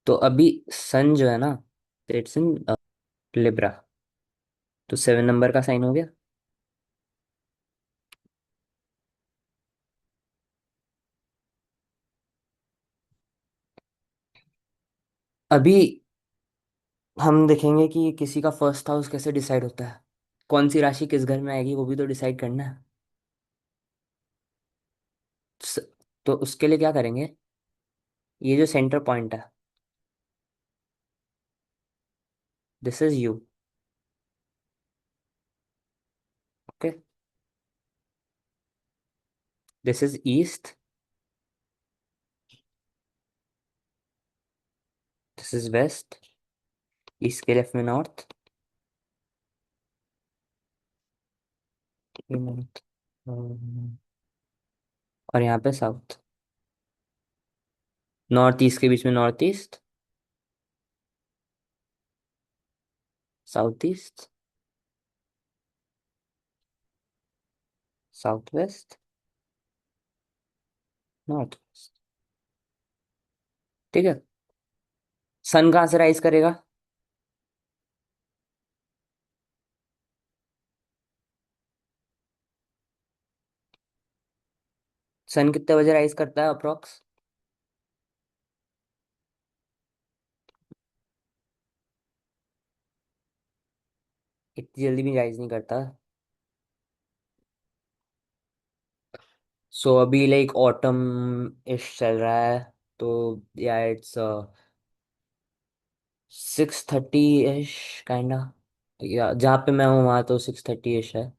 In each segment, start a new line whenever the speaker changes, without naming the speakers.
तो अभी सन जो है ना, इट्स इन लिब्रा। तो 7 नंबर का साइन हो गया। अभी हम देखेंगे कि किसी का फर्स्ट हाउस कैसे डिसाइड होता है। कौन सी राशि किस घर में आएगी वो भी तो डिसाइड करना है। स- तो उसके लिए क्या करेंगे। ये जो सेंटर पॉइंट है, this is you. Okay. This is east. This is west. East के लेफ्ट में नॉर्थ। नॉर्थ। और यहाँ पे साउथ। नॉर्थ ईस्ट के बीच में north east. South east. South west. North west. ठीक है। सन कहाँ से राइज करेगा। सन कितने बजे राइज करता है अप्रोक्स। इतनी जल्दी भी राइज नहीं करता। सो अभी लाइक ऑटम इश चल रहा है। तो या इट्स 6:30 इश काइंडा। या जहाँ पे मैं हूँ वहाँ तो 6:30 इश है।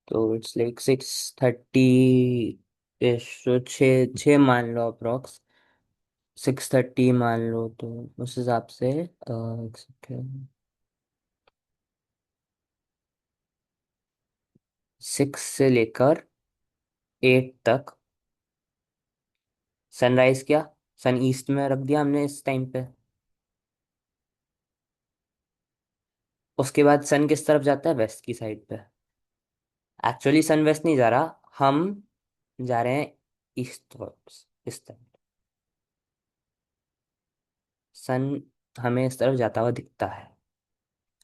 तो इट्स लाइक 6:30 इश। तो छः छः मान लो अप्रोक्स। 6:30 मान लो तो उस हिसाब से एक सेकेंड। 6 से लेकर 8 तक सनराइज किया। सन ईस्ट में रख दिया हमने इस टाइम पे। उसके बाद सन किस तरफ जाता है, वेस्ट की साइड पे। एक्चुअली सन वेस्ट नहीं जा रहा, हम जा रहे हैं ईस्ट तरफ। इस तरफ सन हमें इस तरफ जाता हुआ दिखता है।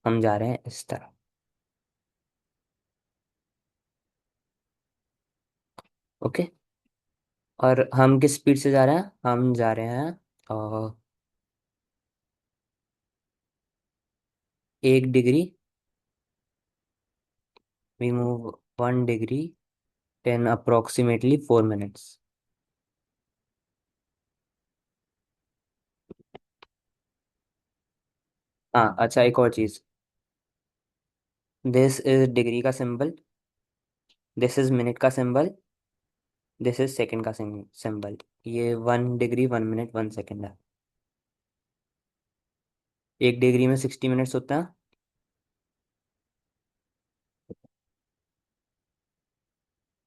हम जा रहे हैं इस तरफ। ओके। और हम किस स्पीड से जा रहे हैं, हम जा रहे हैं 1 degree. We move 1 degree in approximately 4 minutes. हाँ अच्छा, एक और चीज। दिस इज डिग्री का सिंबल। दिस इज मिनट का सिंबल। दिस इज सेकंड का सिंबल। ये 1 डिग्री 1 मिनट 1 सेकंड है। 1 डिग्री में 60 मिनट्स होता है।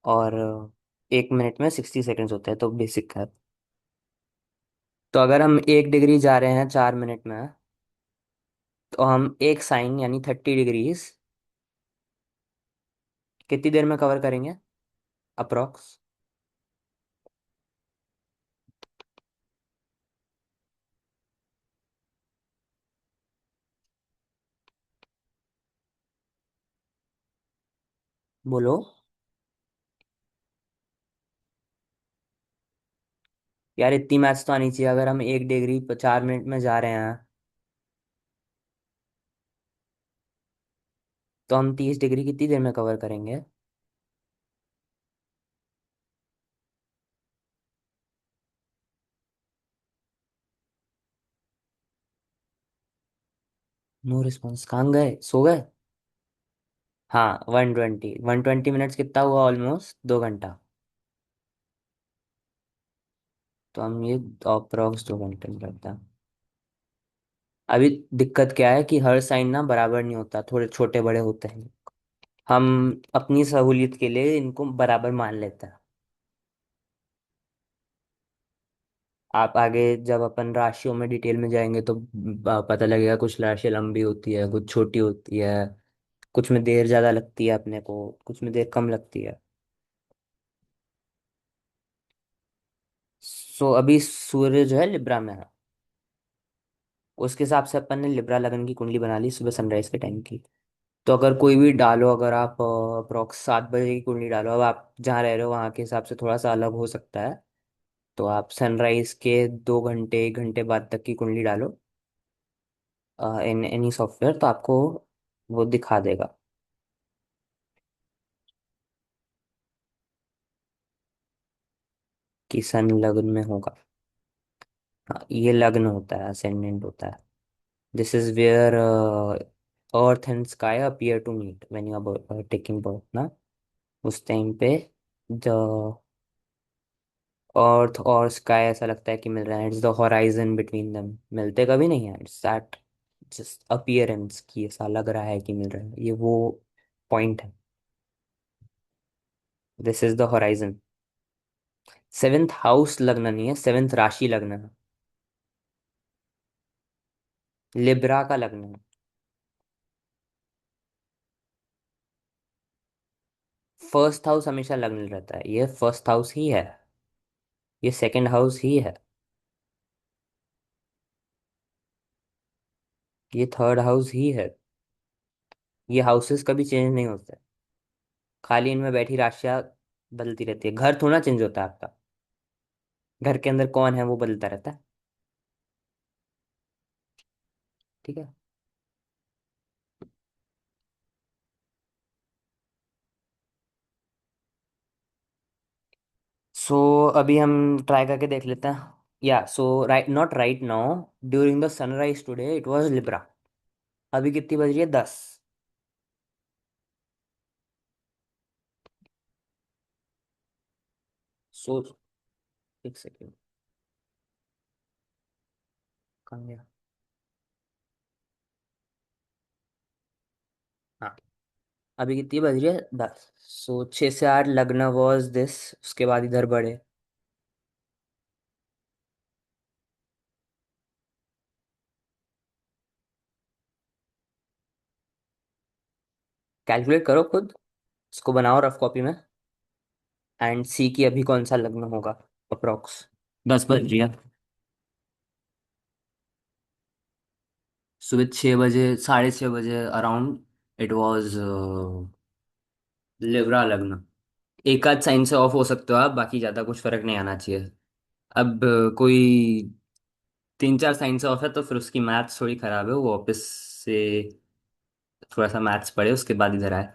और 1 मिनट में 60 सेकंड्स होते हैं, तो बेसिक है। तो अगर हम 1 डिग्री जा रहे हैं 4 मिनट में, तो हम एक साइन यानी 30 डिग्रीज कितनी देर में कवर करेंगे अप्रोक्स। बोलो। यार इतनी मैथ्स तो आनी चाहिए। अगर हम 1 डिग्री 4 मिनट में जा रहे हैं, तो हम 30 डिग्री कितनी देर में कवर करेंगे। नो रिस्पॉन्स, कहाँ गए, सो गए। हाँ 120 मिनट्स कितना हुआ, ऑलमोस्ट 2 घंटा। तो हम ये अप्रोक्स 2 घंटे में करते हैं। अभी दिक्कत क्या है कि हर साइन ना बराबर नहीं होता, थोड़े छोटे बड़े होते हैं। हम अपनी सहूलियत के लिए इनको बराबर मान लेते हैं। आप आगे जब अपन राशियों में डिटेल में जाएंगे तो पता लगेगा, कुछ राशि लंबी होती है, कुछ छोटी होती है, कुछ में देर ज़्यादा लगती है अपने को, कुछ में देर कम लगती है। सो अभी सूर्य जो है लिब्रा में है, उसके हिसाब से अपन ने लिब्रा लगन की कुंडली बना ली सुबह सनराइज के टाइम की। तो अगर कोई भी डालो, अगर आप अप्रोक्स 7 बजे की कुंडली डालो, अब आप जहाँ रह रहे हो वहाँ के हिसाब से थोड़ा सा अलग हो सकता है, तो आप सनराइज के 2 घंटे 1 घंटे बाद तक की कुंडली डालो इन एनी सॉफ्टवेयर, तो आपको वो दिखा देगा कि सन लग्न में होगा। हाँ, ये लग्न होता है, असेंडेंट होता है। This is where earth and sky appear to meet when you are taking birth ना, उस टाइम पे द अर्थ और स्काई ऐसा लगता है कि मिल रहा है, it's the horizon between them, मिलते कभी नहीं है, इट्स दैट जस्ट अपीयरेंस की ऐसा लग रहा है कि मिल रहा है, ये वो पॉइंट है। This is the horizon. Seventh house लगना नहीं है, सेवेंथ राशि लगना है। लिब्रा का लगना है। फर्स्ट हाउस हमेशा लग्न रहता है, ये फर्स्ट हाउस ही है, ये सेकंड हाउस ही है, ये थर्ड हाउस ही है। ये हाउसेस कभी चेंज नहीं होते, खाली इनमें बैठी राशियां बदलती रहती है। घर थोड़ा चेंज होता है आपका, घर के अंदर कौन है वो बदलता रहता है। ठीक है। सो अभी हम ट्राई करके देख लेते हैं। या so right, not right now, during the sunrise today it was Libra. अभी कितनी बज रही है? 10। सो एक सेकेंड, कहाँ गया? हाँ, अभी कितनी बज रही है? 10। सो 6 से 8 लगना वॉज दिस, उसके बाद इधर बढ़े। कैलकुलेट करो खुद, इसको बनाओ रफ कॉपी में, एंड सी की अभी कौन सा लग्न होगा अप्रोक्स। 10 बज रही है। सुबह 6 बजे, 6:30 बजे अराउंड, इट वॉज लिब्रा लग्न। एक आध साइन से ऑफ हो सकते हो आप, बाकी ज़्यादा कुछ फर्क नहीं आना चाहिए। अब कोई 3 4 साइन से ऑफ है तो फिर उसकी मैथ्स थोड़ी खराब है, वो वापस से थोड़ा सा मैथ्स पढ़े उसके बाद इधर आए।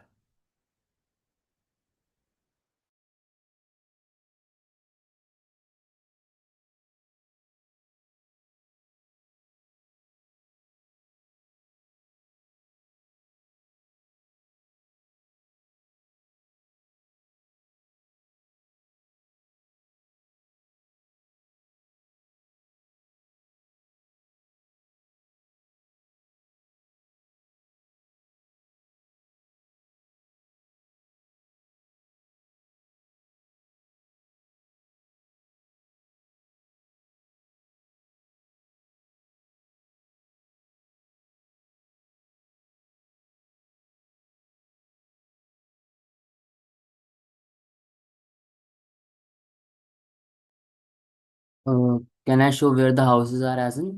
Can I show where the houses are as in?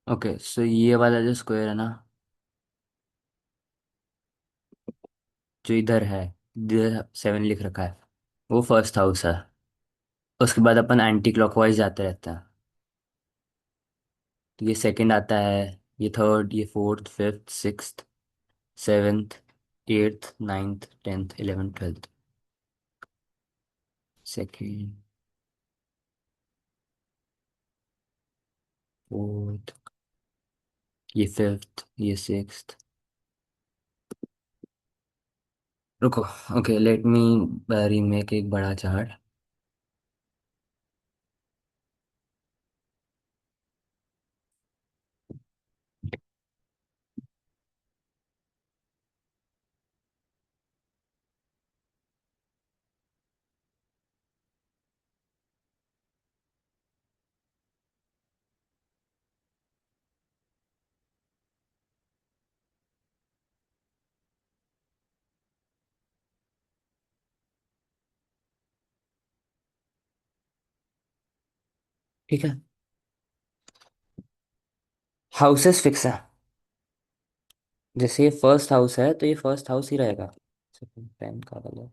Okay, so ये वाला जो स्क्वायर है ना, जो इधर है, इधर 7 लिख रखा है, वो फर्स्ट हाउस है। उसके बाद अपन एंटी क्लॉकवाइज जाते रहते हैं, तो ये सेकंड आता है, ये थर्ड, ये fourth, fifth, sixth, seventh, eighth, ninth, 10th, 11th, 12th। Second, fourth, ये फिफ्थ, ये सिक्स्थ। रुको, ओके लेट मी रीमेक एक बड़ा चार्ट। ठीक है। हाउसेस फिक्स है। जैसे ये फर्स्ट हाउस है तो ये फर्स्ट हाउस ही रहेगा। सेकंड पेन का कलर।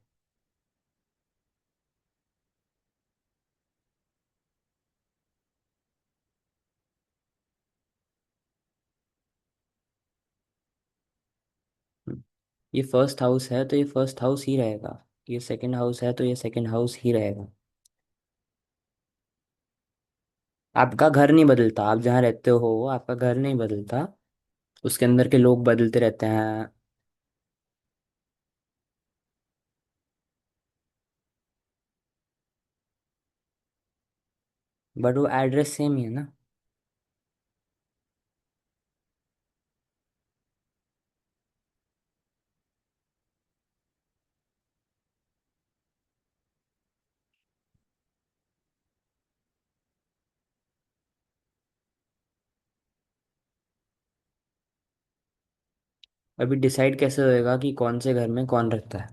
ये फर्स्ट हाउस है तो ये फर्स्ट हाउस ही रहेगा। ये सेकंड हाउस है तो ये सेकंड हाउस ही रहेगा। आपका घर नहीं बदलता, आप जहाँ रहते हो आपका घर नहीं बदलता। उसके अंदर के लोग बदलते रहते हैं। बट वो एड्रेस सेम ही है ना। अभी डिसाइड कैसे होएगा कि कौन से घर में कौन रहता है?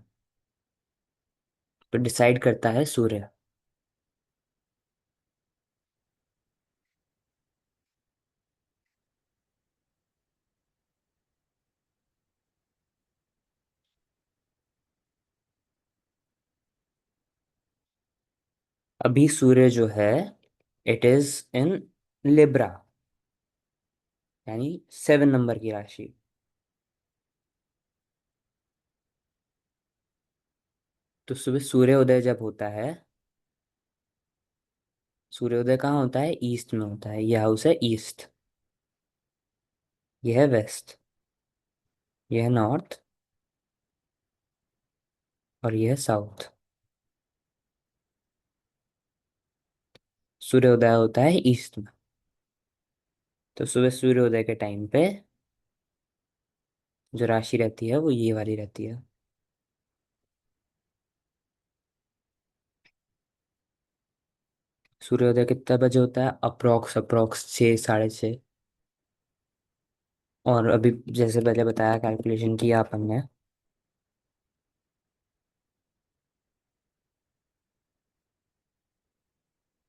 तो डिसाइड करता है सूर्य। अभी सूर्य जो है, इट इज इन लिब्रा, यानी 7 नंबर की राशि। तो सुबह सूर्योदय जब होता है, सूर्योदय कहाँ होता है? ईस्ट में होता है। यह हाउस है ईस्ट, यह है वेस्ट, यह है नॉर्थ, और यह है साउथ। सूर्योदय होता है ईस्ट में। तो सुबह सूर्योदय के टाइम पे जो राशि रहती है वो ये वाली रहती है। सूर्योदय कितने बजे होता है? Approx approx 6, 6:30। और अभी जैसे पहले बताया, कैलकुलेशन किया अपन ने।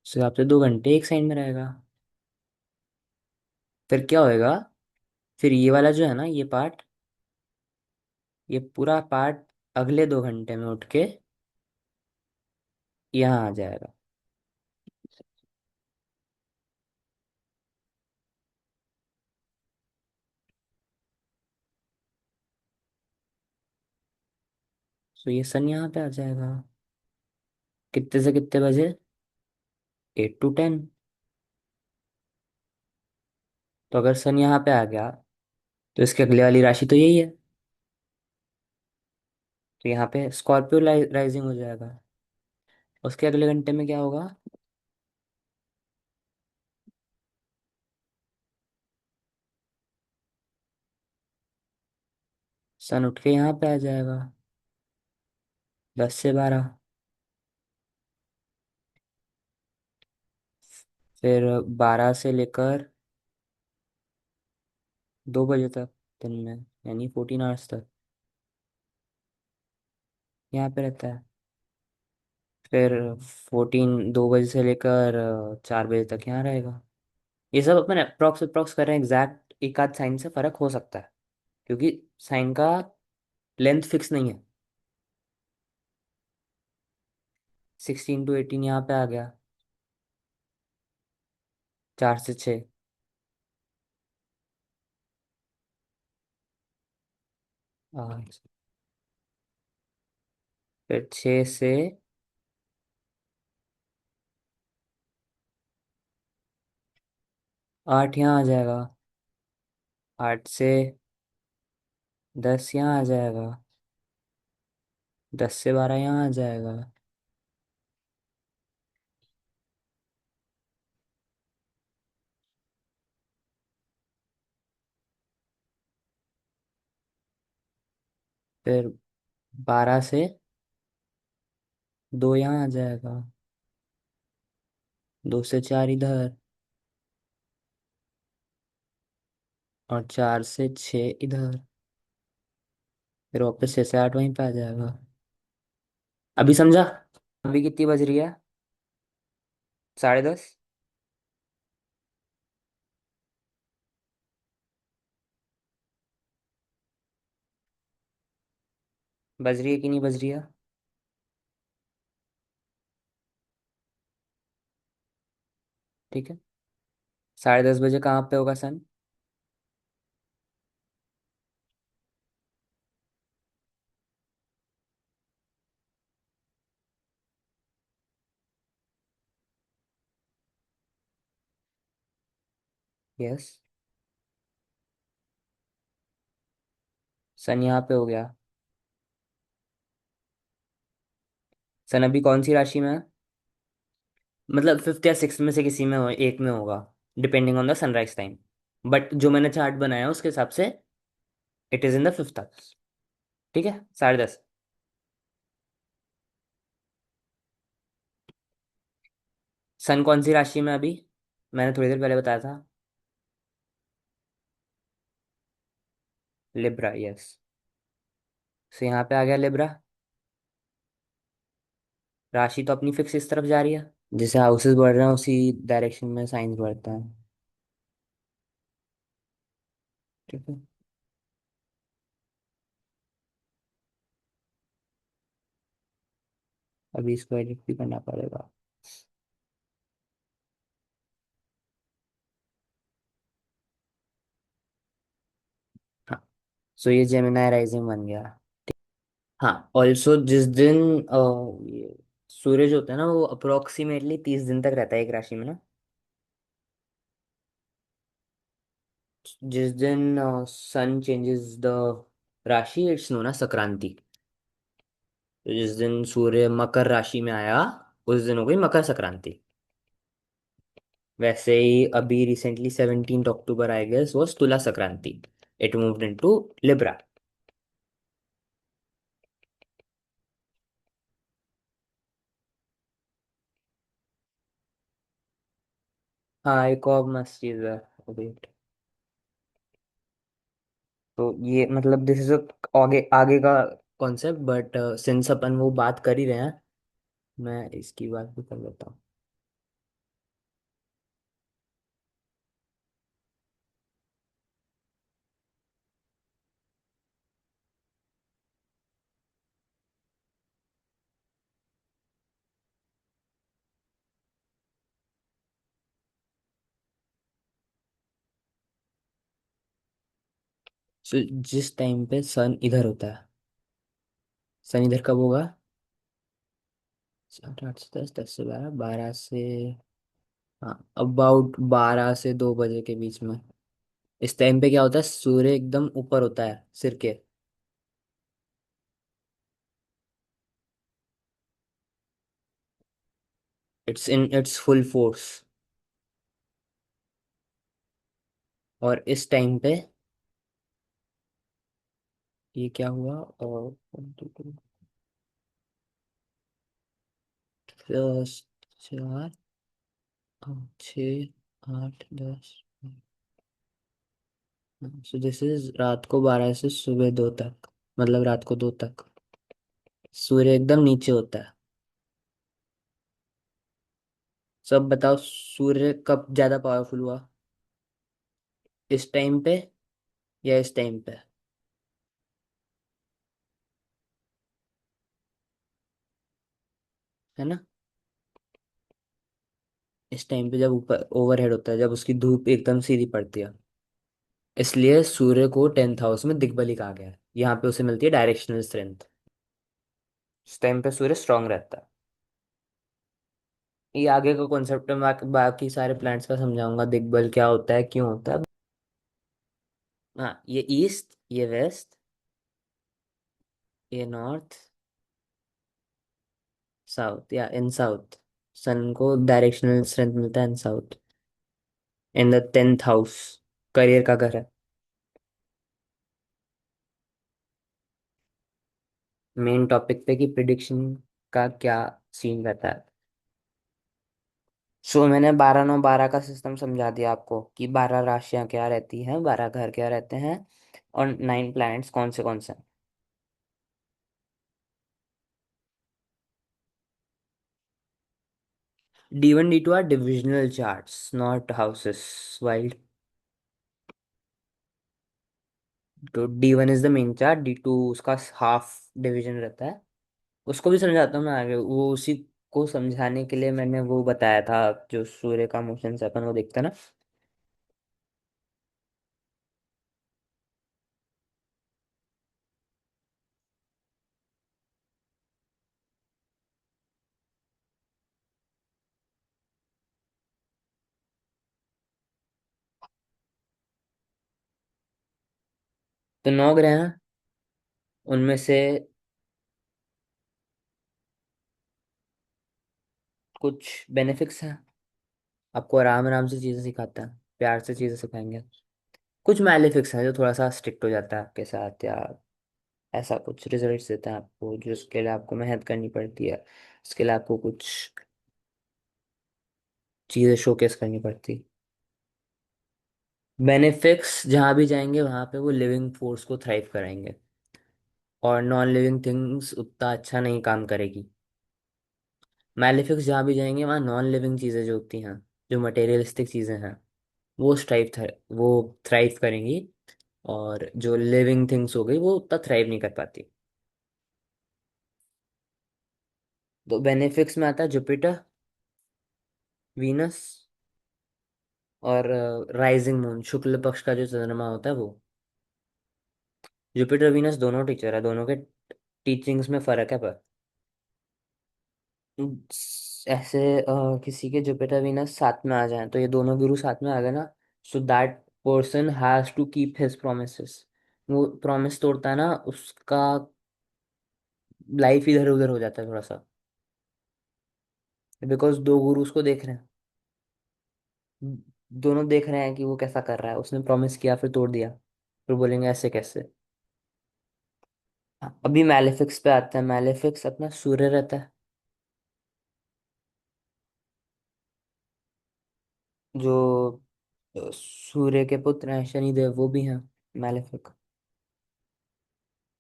उस हिसाब से 2 घंटे एक साइड में रहेगा। फिर क्या होएगा? फिर ये वाला जो है ना, ये पार्ट, ये पूरा पार्ट अगले 2 घंटे में उठ के यहाँ आ जाएगा। तो ये सन यहाँ पे आ जाएगा। कितने से कितने बजे? 8 to 10। तो अगर सन यहाँ पे आ गया तो इसके अगले वाली राशि तो यही है। तो यहाँ पे स्कॉर्पियो राइजिंग हो जाएगा। उसके अगले घंटे में क्या होगा? सन उठ के यहाँ पे आ जाएगा, 10 से 12। फिर 12 से लेकर 2 बजे तक दिन में, यानी 14 आवर्स तक यहाँ पे रहता है। फिर 2 बजे से लेकर 4 बजे तक यहाँ रहेगा। ये सब अपन अप्रॉक्स अप्रॉक्स कर रहे हैं, एग्जैक्ट एक आध साइन से फर्क हो सकता है, क्योंकि साइन का लेंथ फिक्स नहीं है। 16 to 18 यहाँ पे आ गया, 4 से 6। और फिर 6 से 8 यहाँ आ जाएगा, 8 से 10 यहाँ आ जाएगा, 10 से 12 यहाँ आ जाएगा। फिर 12 से 2 यहाँ आ जाएगा, 2 से 4 इधर, और 4 से 6 इधर। फिर वापस 6 से 8 वहीं पे आ जाएगा। अभी समझा? अभी कितनी बज रही है? 10:30। बज रही है कि नहीं बज रही है? ठीक है। 10:30 बजे कहाँ पे होगा सन? यस। सन यहाँ पे हो गया। सन अभी कौन सी राशि में है? मतलब फिफ्थ या सिक्स में से किसी में हो, एक में होगा, depending on the sunrise time. But जो मैंने चार्ट बनाया है उसके हिसाब से it is in the fifth house. ठीक है, 10:30। सन कौन सी राशि में अभी? मैंने थोड़ी देर पहले बताया था। Libra, yes. सो यहाँ पे आ गया लिब्रा। राशि तो अपनी फिक्स इस तरफ जा रही है। जैसे हाउसेस बढ़ रहे हैं उसी डायरेक्शन में साइंस बढ़ता है। ठीक है। अभी इसको एडिट भी करना पड़ेगा। हाँ। सो ये जेमिनाई राइजिंग बन गया। हाँ, ऑल्सो जिस दिन ये सूरज होता है ना, वो अप्रोक्सीमेटली 30 दिन तक रहता है एक राशि में ना। जिस दिन सन चेंजेस द राशि, इट्स नोन एज संक्रांति। तो जिस दिन सूर्य मकर राशि में आया उस दिन हो गई मकर संक्रांति। वैसे ही अभी recently 17 October I guess was Tula Sankranti. It moved into Libra. हाँ, एक और मस्त चीज है अभी। तो ये मतलब दिस इज आगे आगे का कॉन्सेप्ट, बट सिंस अपन वो बात कर ही रहे हैं, मैं इसकी बात भी कर लेता हूँ। So, जिस टाइम पे सन इधर होता है, सन इधर कब होगा? 8 से 10, 10 से 12, 12 से, हाँ अबाउट 12 से 2 बजे के बीच में। इस टाइम पे क्या होता है, सूर्य एकदम ऊपर होता है सिर के। It's in its full force. और इस टाइम पे ये क्या हुआ, और 4, 6, 8, 10। सो दिस इज रात को 12 से सुबह 2 तक, मतलब रात को 2 तक सूर्य एकदम नीचे होता है। सब बताओ, सूर्य कब ज्यादा पावरफुल हुआ? इस टाइम पे या इस टाइम पे? है ना? इस टाइम पे जब ऊपर ओवरहेड होता है, जब उसकी धूप एकदम सीधी पड़ती है। इसलिए सूर्य को 10th हाउस में दिग्बली कहा गया है। यहाँ पे उसे मिलती है डायरेक्शनल स्ट्रेंथ। इस टाइम पे सूर्य स्ट्रांग रहता है। ये आगे का कॉन्सेप्ट में बाकी सारे प्लैनेट्स का समझाऊंगा, दिग्बल क्या होता है, क्यों होता है। हाँ, ये ईस्ट, ये वेस्ट, ये नॉर्थ, साउथ, या इन साउथ। सन को डायरेक्शनल स्ट्रेंथ मिलता है in south, in the 10th house. Career का घर है। मेन टॉपिक पे कि प्रिडिक्शन का क्या सीन रहता है। सो मैंने 12 9 12 का सिस्टम समझा दिया आपको कि 12 राशियां क्या रहती हैं, 12 घर क्या रहते हैं, और 9 प्लैनेट्स कौन से हैं। D1 D2 are divisional charts, not houses. Wild. तो D1 is the main chart, D2 उसका हाफ डिवीजन रहता है। उसको भी समझाता हूँ मैं आगे, वो उसी को समझाने के लिए मैंने वो बताया था, जो सूर्य का मोशन से अपन वो देखते हैं ना। तो 9 ग्रह हैं, उनमें से कुछ बेनिफिक्स हैं, आपको आराम आराम से चीज़ें सिखाता है, प्यार से चीज़ें सिखाएंगे। कुछ मैलेफिक्स हैं जो थोड़ा सा स्ट्रिक्ट हो जाता है आपके साथ, या ऐसा कुछ रिजल्ट्स देता है आपको, जिसके लिए आपको मेहनत करनी पड़ती है, उसके लिए आपको कुछ चीज़ें शोकेस करनी पड़ती। बेनिफिक्स जहाँ भी जाएंगे वहाँ पे वो लिविंग फोर्स को थ्राइव कराएंगे, और नॉन लिविंग थिंग्स उतना अच्छा नहीं काम करेगी। मैलेफिक्स जहाँ भी जाएंगे वहाँ नॉन लिविंग चीज़ें जो होती हैं, जो मटेरियलिस्टिक चीज़ें हैं, वो वो थ्राइव करेंगी, और जो लिविंग थिंग्स हो गई वो उतना थ्राइव नहीं कर पाती। तो बेनिफिक्स में आता है जुपिटर, वीनस, और राइजिंग मून, शुक्ल पक्ष का जो चंद्रमा होता है वो। जुपिटर वीनस दोनों टीचर है, दोनों के टीचिंग्स में फर्क है, पर ऐसे किसी के जुपिटर वीनस साथ में आ जाए तो ये दोनों गुरु साथ में आ गए ना, so that person has to keep his promises. वो प्रॉमिस तोड़ता है ना, उसका लाइफ इधर उधर हो जाता है थोड़ा सा, बिकॉज दो गुरु उसको देख रहे हैं, दोनों देख रहे हैं कि वो कैसा कर रहा है, उसने प्रॉमिस किया फिर तोड़ दिया, फिर बोलेंगे ऐसे कैसे। अभी मैलेफिक्स पे आते हैं। मैलेफिक्स अपना सूर्य रहता है, जो सूर्य के पुत्र हैं शनिदेव, वो भी हैं malefic.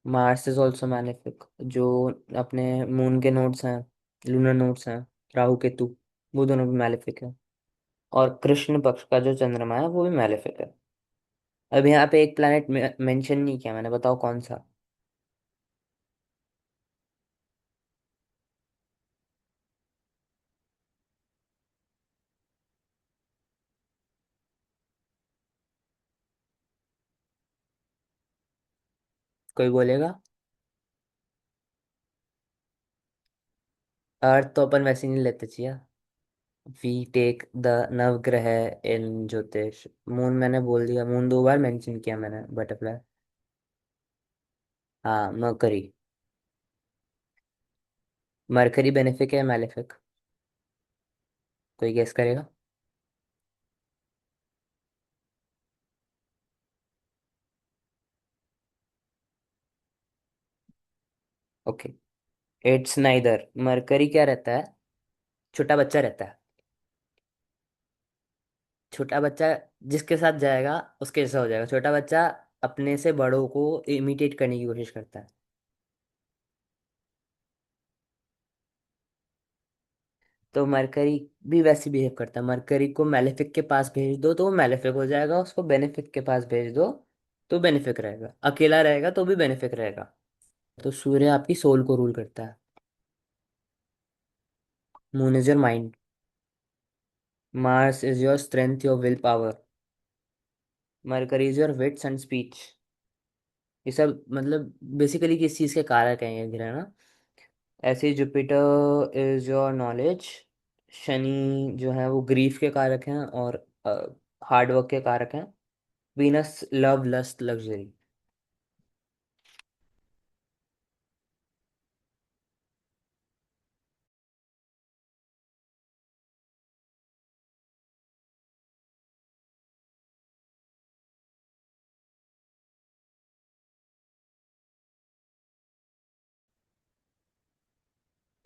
Mars is also malefic, जो अपने मून के नोड्स हैं, लूनर नोड्स हैं, राहु केतु, वो दोनों भी मैलेफिक है। और कृष्ण पक्ष का जो चंद्रमा है वो भी मैलेफिक है। अब यहाँ पे एक प्लैनेट मेंशन नहीं किया मैंने, बताओ कौन सा। कोई बोलेगा। अर्थ तो अपन वैसे नहीं लेते चाहिए, वी टेक द नवग्रह इन ज्योतिष। मून मैंने बोल दिया, मून 2 बार मेंशन किया मैंने, बटरफ्लाई। हाँ, मरकरी। मरकरी बेनिफिक है मैलेफिक, कोई गेस करेगा। Okay, it's neither. मरकरी क्या रहता है, छोटा बच्चा रहता है। छोटा बच्चा जिसके साथ जाएगा उसके जैसा हो जाएगा, छोटा बच्चा अपने से बड़ों को इमिटेट करने की कोशिश करता है। तो मरकरी भी वैसे बिहेव करता है, मरकरी को मैलेफिक के पास भेज दो तो वो मैलेफिक हो जाएगा, उसको बेनिफिक के पास भेज दो तो बेनिफिक रहेगा, अकेला रहेगा तो भी बेनिफिक रहेगा। तो सूर्य आपकी सोल को रूल करता है। Moon is your mind. Mars is your strength, your will power. Mercury is your wits and speech. ये सब मतलब बेसिकली किस चीज़ के कारक हैं ये ग्रह ना। ऐसे ही Jupiter is your knowledge, Shani जो है वो ग्रीफ के कारक हैं और हार्ड वर्क के कारक हैं, वीनस लव लस्ट लग्जरी।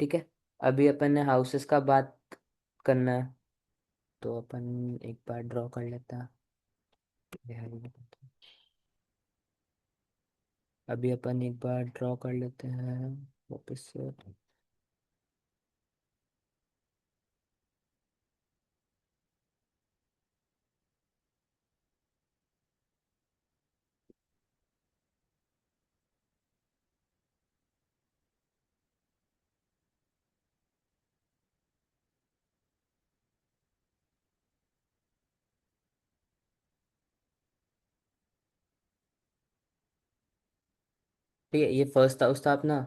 ठीक है, अभी अपन ने हाउसेस का बात करना है, तो अपन एक बार ड्रॉ कर लेता है। अभी अपन एक बार ड्रॉ कर लेते हैं वापस से। ठीक है, ये फर्स्ट हाउस था अपना।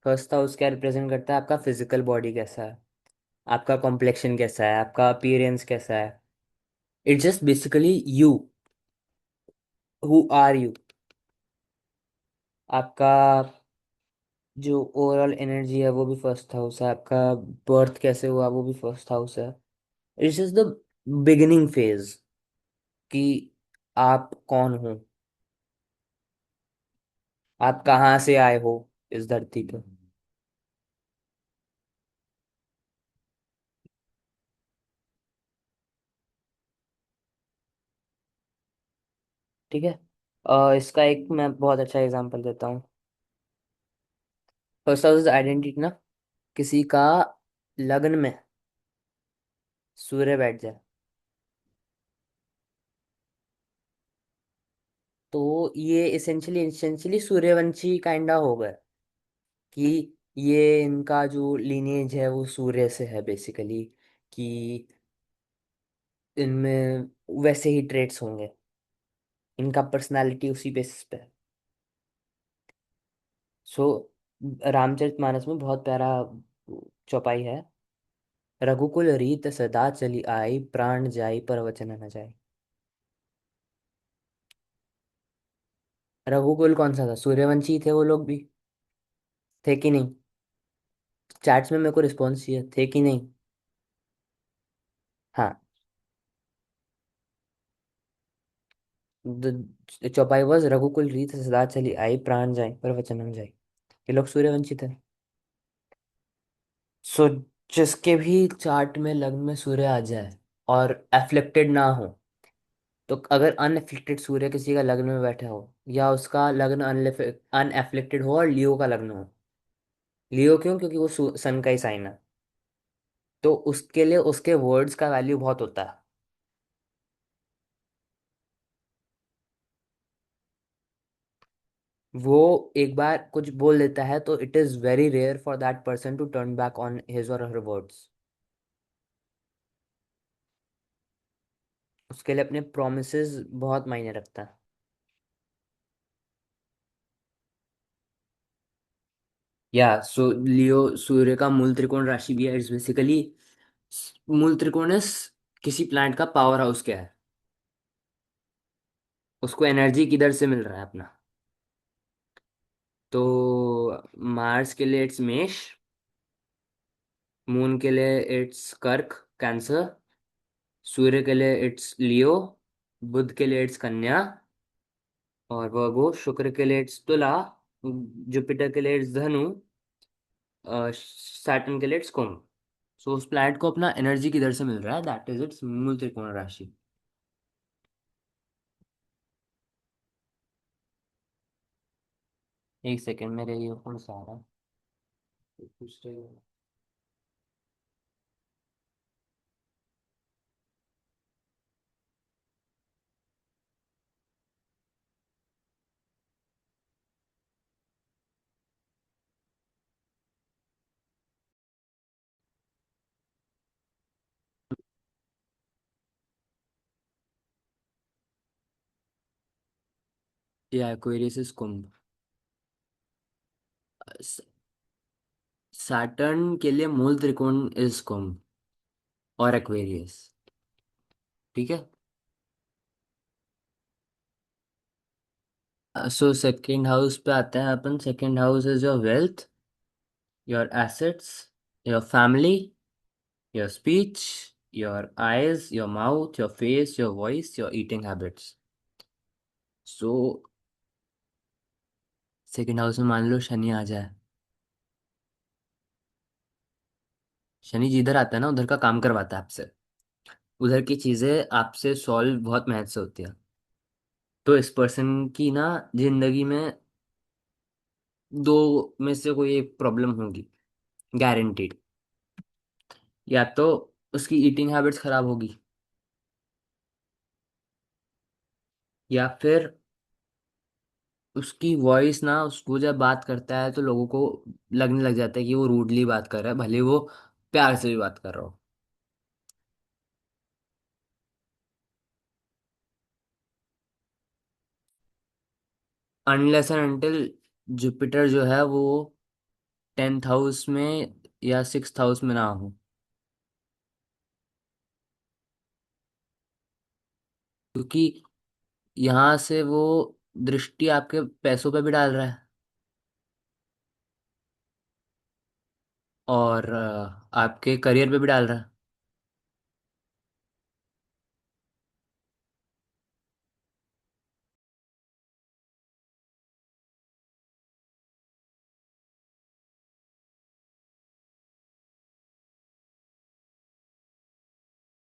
फर्स्ट हाउस क्या रिप्रेजेंट करता है? आपका फिजिकल बॉडी कैसा है, आपका कॉम्प्लेक्शन कैसा है, आपका अपीयरेंस कैसा है। It's just basically you, who are you. आपका जो ओवरऑल एनर्जी है वो भी फर्स्ट हाउस है, आपका बर्थ कैसे हुआ वो भी फर्स्ट हाउस है। It's just the beginning phase कि आप कौन हो, आप कहाँ से आए हो इस धरती पे। ठीक है, इसका एक मैं बहुत अच्छा एग्जांपल देता हूँ। फर्स्ट हाउस आइडेंटिटी ना, किसी का लग्न में सूर्य बैठ जाए तो ये इसेंशियली सूर्यवंशी काइंडा हो गए, कि ये इनका जो लीनिएज है वो सूर्य से है बेसिकली, कि इनमें वैसे ही ट्रेट्स होंगे, इनका पर्सनालिटी उसी बेसिस पे है। सो रामचरितमानस में बहुत प्यारा चौपाई है। रघुकुल रीत सदा चली आई, प्राण जाई पर वचन न जाई। रघुकुल कौन सा था? सूर्यवंशी थे वो लोग भी, थे कि नहीं? चैट्स में मेरे को रिस्पॉन्स चाहिए, थे कि नहीं? हाँ। चौपाई वॉज रघुकुल रीत सदा चली आई, प्राण जाए पर वचन न जाए। ये लोग सूर्यवंशी थे। सो जिसके भी चार्ट में लग्न में सूर्य आ जाए और एफ्लिक्टेड ना हो, तो अगर अनएफ्लिक्टेड सूर्य किसी का लग्न में बैठा हो, या उसका लग्न अनएफ्लिक्टेड हो और लियो का लग्न हो। लियो क्यों? क्योंकि वो सन का ही साइन है। तो उसके लिए उसके वर्ड्स का वैल्यू बहुत होता है। वो एक बार कुछ बोल देता है तो it is very rare for that person to turn back on his और हर वर्ड्स। उसके लिए अपने प्रोमिसेस बहुत मायने रखता है। या सो लियो सूर्य का मूल त्रिकोण राशि भी है। इट्स बेसिकली मूल त्रिकोण is किसी प्लैनेट का पावर हाउस क्या है, उसको एनर्जी किधर से मिल रहा है अपना। तो मार्स के लिए इट्स मेष, मून के लिए इट्स कर्क कैंसर, सूर्य के लिए इट्स लियो, बुध के लिए इट्स कन्या, और वर्गो शुक्र के लिए इट्स तुला, जुपिटर के लिए इट्स धनु, सैटर्न के लिए इट्स कुंभ। सो उस प्लैनेट को अपना एनर्जी किधर से मिल रहा है, दैट इज इट्स मूल त्रिकोण राशि। एक सेकेंड, मेरे ईयरफोन्स आ रहा है कुछ तो- या एक्वेरियस इज कुंभ। सैटर्न के लिए मूल त्रिकोण इज कुंभ और एक्वेरियस। ठीक है। सो सेकेंड हाउस पे आते हैं अपन। Second house is your wealth, your assets, your family, your speech, your eyes, your mouth, your face, your voice, your eating habits. So second house में मान लो शनि आ जाए। शनि जिधर आता है ना उधर का काम करवाता है आपसे, उधर की चीजें आपसे सॉल्व बहुत मेहनत से होती है। तो इस पर्सन की ना जिंदगी में दो में से कोई एक प्रॉब्लम होगी, गारंटीड। या तो उसकी ईटिंग हैबिट्स खराब होगी, या फिर उसकी वॉइस ना, उसको जब बात करता है तो लोगों को लगने लग जाता है कि वो रूडली बात कर रहा है, भले वो प्यार से भी बात कर रहा हो। अनलेस एंड अनटिल जुपिटर जो है वो 10th हाउस में या 6th हाउस में ना हो। क्योंकि यहाँ से वो दृष्टि आपके पैसों पे भी डाल रहा है, और आपके करियर पे भी डाल रहा है।